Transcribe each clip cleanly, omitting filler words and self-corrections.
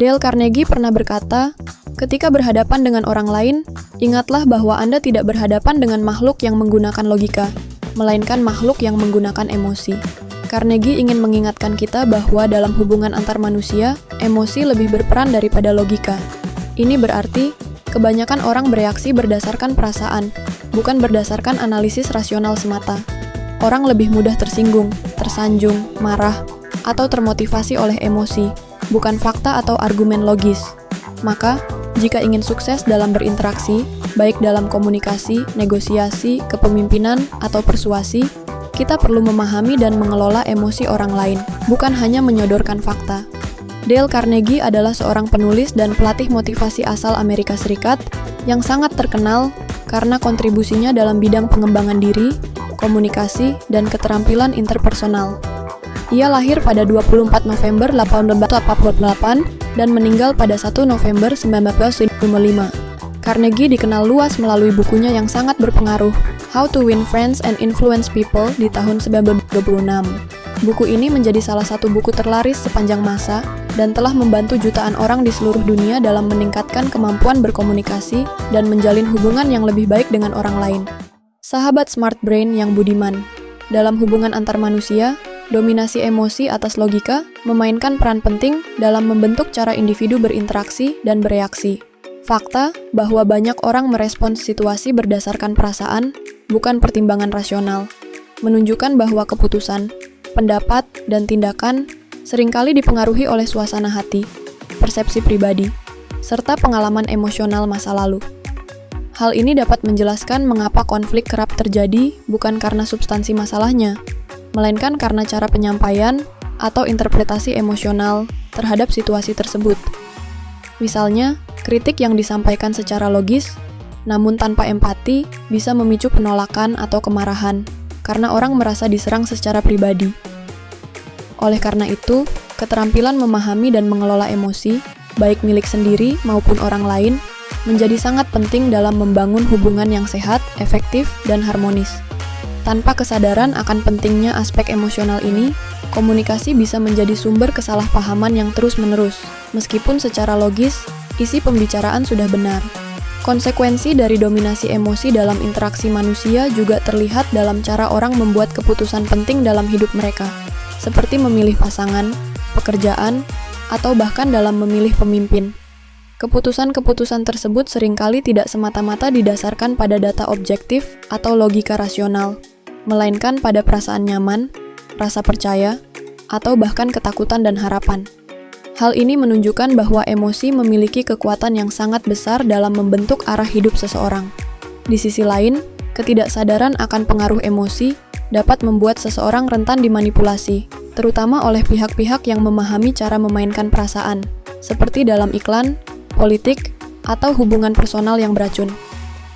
Dale Carnegie pernah berkata, ketika berhadapan dengan orang lain, ingatlah bahwa Anda tidak berhadapan dengan makhluk yang menggunakan logika, melainkan makhluk yang menggunakan emosi. Carnegie ingin mengingatkan kita bahwa dalam hubungan antar manusia, emosi lebih berperan daripada logika. Ini berarti, kebanyakan orang bereaksi berdasarkan perasaan, bukan berdasarkan analisis rasional semata. Orang lebih mudah tersinggung, tersanjung, marah, atau termotivasi oleh emosi, bukan fakta atau argumen logis. Maka, jika ingin sukses dalam berinteraksi, baik dalam komunikasi, negosiasi, kepemimpinan, atau persuasi, kita perlu memahami dan mengelola emosi orang lain, bukan hanya menyodorkan fakta. Dale Carnegie adalah seorang penulis dan pelatih motivasi asal Amerika Serikat yang sangat terkenal karena kontribusinya dalam bidang pengembangan diri, komunikasi, dan keterampilan interpersonal. Ia lahir pada 24 November 1848 dan meninggal pada 1 November 1955. Carnegie dikenal luas melalui bukunya yang sangat berpengaruh, How to Win Friends and Influence People di tahun 1926. Buku ini menjadi salah satu buku terlaris sepanjang masa dan telah membantu jutaan orang di seluruh dunia dalam meningkatkan kemampuan berkomunikasi dan menjalin hubungan yang lebih baik dengan orang lain. Sahabat Smart Brain yang budiman, dalam hubungan antar manusia, dominasi emosi atas logika memainkan peran penting dalam membentuk cara individu berinteraksi dan bereaksi. Fakta bahwa banyak orang merespons situasi berdasarkan perasaan, bukan pertimbangan rasional, menunjukkan bahwa keputusan, pendapat, dan tindakan seringkali dipengaruhi oleh suasana hati, persepsi pribadi, serta pengalaman emosional masa lalu. Hal ini dapat menjelaskan mengapa konflik kerap terjadi bukan karena substansi masalahnya, melainkan karena cara penyampaian atau interpretasi emosional terhadap situasi tersebut. Misalnya, kritik yang disampaikan secara logis, namun tanpa empati, bisa memicu penolakan atau kemarahan, karena orang merasa diserang secara pribadi. Oleh karena itu, keterampilan memahami dan mengelola emosi, baik milik sendiri maupun orang lain, menjadi sangat penting dalam membangun hubungan yang sehat, efektif, dan harmonis. Tanpa kesadaran akan pentingnya aspek emosional ini, komunikasi bisa menjadi sumber kesalahpahaman yang terus-menerus, meskipun secara logis, isi pembicaraan sudah benar. Konsekuensi dari dominasi emosi dalam interaksi manusia juga terlihat dalam cara orang membuat keputusan penting dalam hidup mereka, seperti memilih pasangan, pekerjaan, atau bahkan dalam memilih pemimpin. Keputusan-keputusan tersebut seringkali tidak semata-mata didasarkan pada data objektif atau logika rasional, melainkan pada perasaan nyaman, rasa percaya, atau bahkan ketakutan dan harapan. Hal ini menunjukkan bahwa emosi memiliki kekuatan yang sangat besar dalam membentuk arah hidup seseorang. Di sisi lain, ketidaksadaran akan pengaruh emosi dapat membuat seseorang rentan dimanipulasi, terutama oleh pihak-pihak yang memahami cara memainkan perasaan, seperti dalam iklan, politik, atau hubungan personal yang beracun.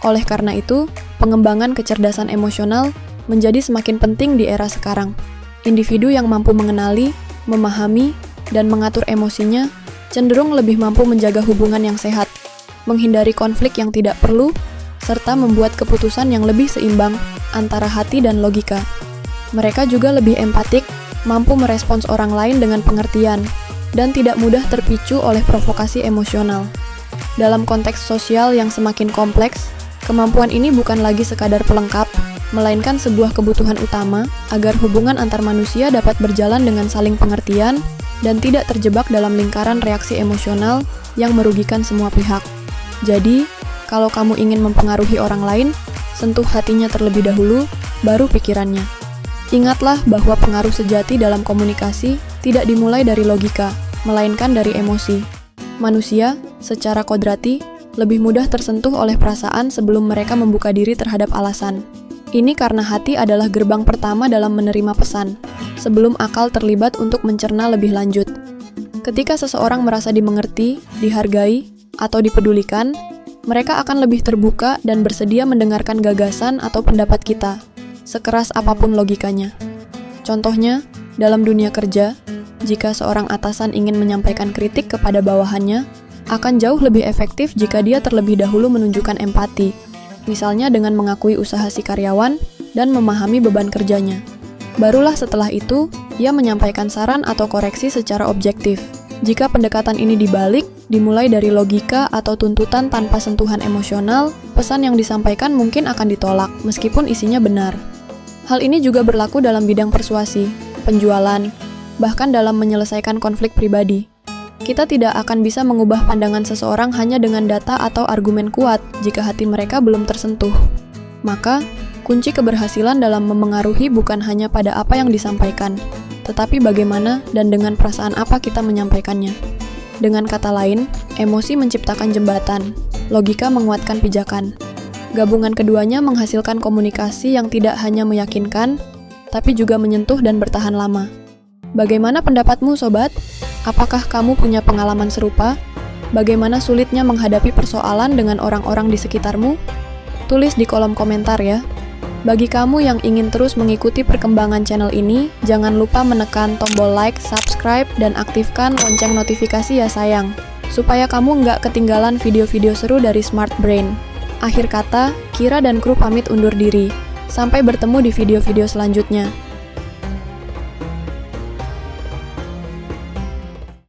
Oleh karena itu, pengembangan kecerdasan emosional menjadi semakin penting di era sekarang. Individu yang mampu mengenali, memahami, dan mengatur emosinya cenderung lebih mampu menjaga hubungan yang sehat, menghindari konflik yang tidak perlu, serta membuat keputusan yang lebih seimbang antara hati dan logika. Mereka juga lebih empatik, mampu merespons orang lain dengan pengertian, dan tidak mudah terpicu oleh provokasi emosional. Dalam konteks sosial yang semakin kompleks, kemampuan ini bukan lagi sekadar pelengkap, melainkan sebuah kebutuhan utama agar hubungan antar manusia dapat berjalan dengan saling pengertian dan tidak terjebak dalam lingkaran reaksi emosional yang merugikan semua pihak. Jadi, kalau kamu ingin mempengaruhi orang lain, sentuh hatinya terlebih dahulu, baru pikirannya. Ingatlah bahwa pengaruh sejati dalam komunikasi tidak dimulai dari logika, melainkan dari emosi. Manusia, secara kodrati, lebih mudah tersentuh oleh perasaan sebelum mereka membuka diri terhadap alasan. Ini karena hati adalah gerbang pertama dalam menerima pesan, sebelum akal terlibat untuk mencerna lebih lanjut. Ketika seseorang merasa dimengerti, dihargai, atau dipedulikan, mereka akan lebih terbuka dan bersedia mendengarkan gagasan atau pendapat kita, sekeras apapun logikanya. Contohnya, dalam dunia kerja, jika seorang atasan ingin menyampaikan kritik kepada bawahannya, akan jauh lebih efektif jika dia terlebih dahulu menunjukkan empati, misalnya dengan mengakui usaha si karyawan dan memahami beban kerjanya. Barulah setelah itu, ia menyampaikan saran atau koreksi secara objektif, Jika pendekatan ini dibalik, dimulai dari logika atau tuntutan tanpa sentuhan emosional, pesan yang disampaikan mungkin akan ditolak, meskipun isinya benar. Hal ini juga berlaku dalam bidang persuasi, penjualan, bahkan dalam menyelesaikan konflik pribadi. Kita tidak akan bisa mengubah pandangan seseorang hanya dengan data atau argumen kuat jika hati mereka belum tersentuh. Maka, kunci keberhasilan dalam memengaruhi bukan hanya pada apa yang disampaikan, tetapi bagaimana dan dengan perasaan apa kita menyampaikannya. Dengan kata lain, emosi menciptakan jembatan, logika menguatkan pijakan. Gabungan keduanya menghasilkan komunikasi yang tidak hanya meyakinkan, tapi juga menyentuh dan bertahan lama. Bagaimana pendapatmu, sobat? Apakah kamu punya pengalaman serupa? Bagaimana sulitnya menghadapi persoalan dengan orang-orang di sekitarmu? Tulis di kolom komentar ya. Bagi kamu yang ingin terus mengikuti perkembangan channel ini, jangan lupa menekan tombol like, subscribe, dan aktifkan lonceng notifikasi ya sayang, supaya kamu nggak ketinggalan video-video seru dari Smart Brain. Akhir kata, Kira dan kru pamit undur diri. Sampai bertemu di video-video selanjutnya.